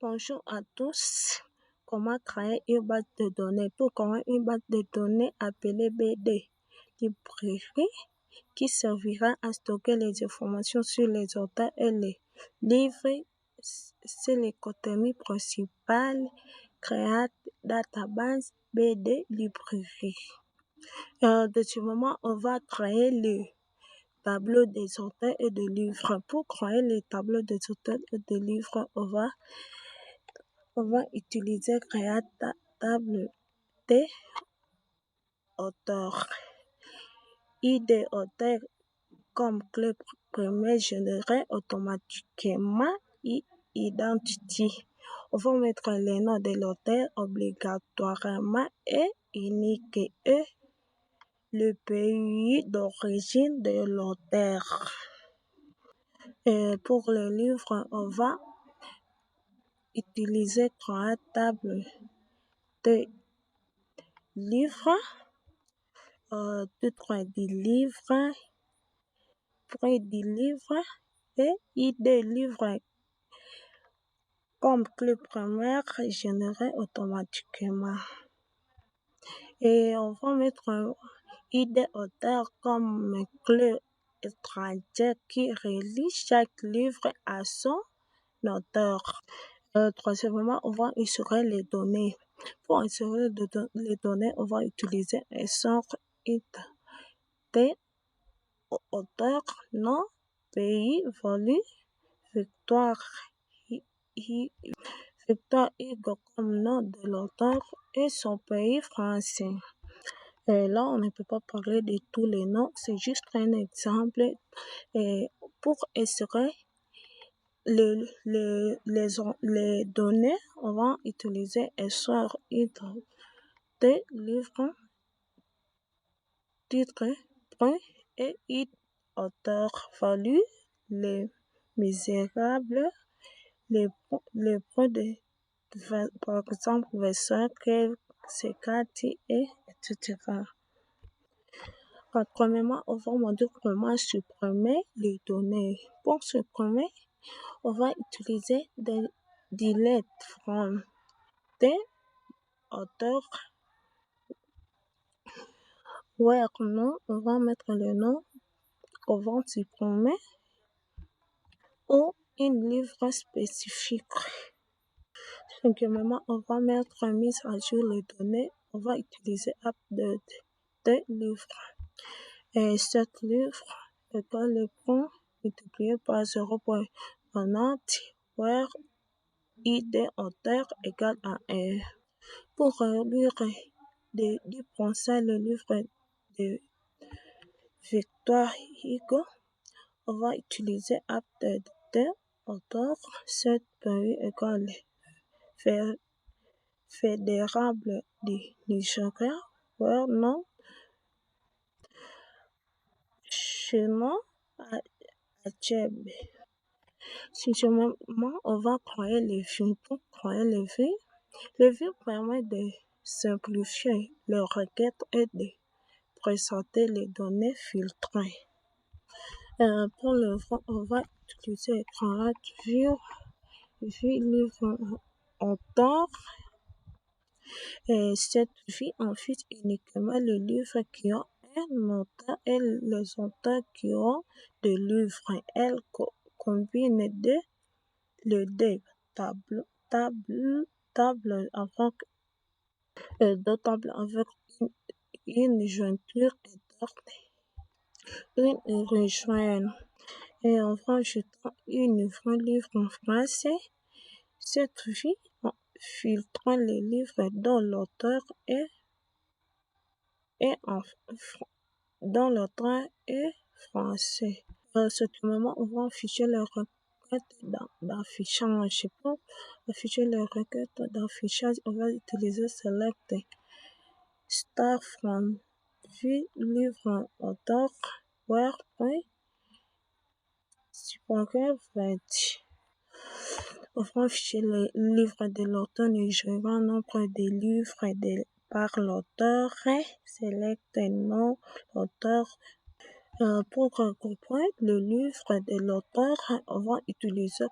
Bonjour à tous. Comment créer une base de données? Pour créer une base de données appelée BD, librairie, qui servira à stocker les informations sur les auteurs et les livres, c'est le contenu principal. Créate database BD librairie. De ce moment, on va créer le tableau des auteurs et des livres. Pour créer le tableau des auteurs et des livres, on va utiliser Create table des auteurs. ID auteur comme clé premier généré automatiquement identity. On va mettre le nom de l'auteur obligatoirement et unique et le pays d'origine de l'auteur. Et pour le livre, on va utiliser Create table de livre, titre du livre, prix du livre et ID livre comme clé première générée automatiquement. Et on va mettre ID auteur comme clé étrangère qui relie chaque livre à son auteur. Troisièmement, on va insérer les données. Pour insérer les données, on va utiliser un sort de auteur, nom, pays, volume, victoire, Victor Hugo comme nom de l'auteur et son pays français. Et là, on ne peut pas parler de tous les noms, c'est juste un exemple. Et pour insérer les données, on va utiliser un sort de livre, titre, point et auteur valu, les misérables, les points de, par exemple, version, c'est et etc. Premièrement, on va montrer comment supprimer les données. Pour supprimer, on va utiliser des delete from des auteurs. Where nom, on va mettre le nom qu'on va supprimer ou une livre spécifique. Cinquièmement, on va mettre mise à jour les données. On va utiliser update des livres. Et 7 livres égale le point multiplié par 0.90 where ID auteur égale à 1. Pour lire de 10% le livre de Victor Hugo, on va utiliser update de auteur 7.8 égale fédérable du Nigeria, where nom, chemin Achebe. Sixièmement, on va créer les vues. Pour créer les vues permettent de simplifier les requêtes et de présenter les données filtrées. Pour le fond, on va utiliser Create View livre auteur. Et cette vue ensuite uniquement les livres qui ont un auteur et les auteurs qui ont des livres. Elle combine les deux tables avec une jointure interne, une rejoindre. Et enfin, ajoutant une livre en français. Cette vue filtrant les livres dont l'auteur est français. À ce moment, on va afficher les requêtes d'affichage. Pour afficher les requêtes d'affichage, on va utiliser select star from view livre auteur where point supporter 20. On va afficher les livres de l'auteur nigérian, nombre de livres par l'auteur, select nom, l'auteur. Pour regrouper le livre de l'auteur, on va utiliser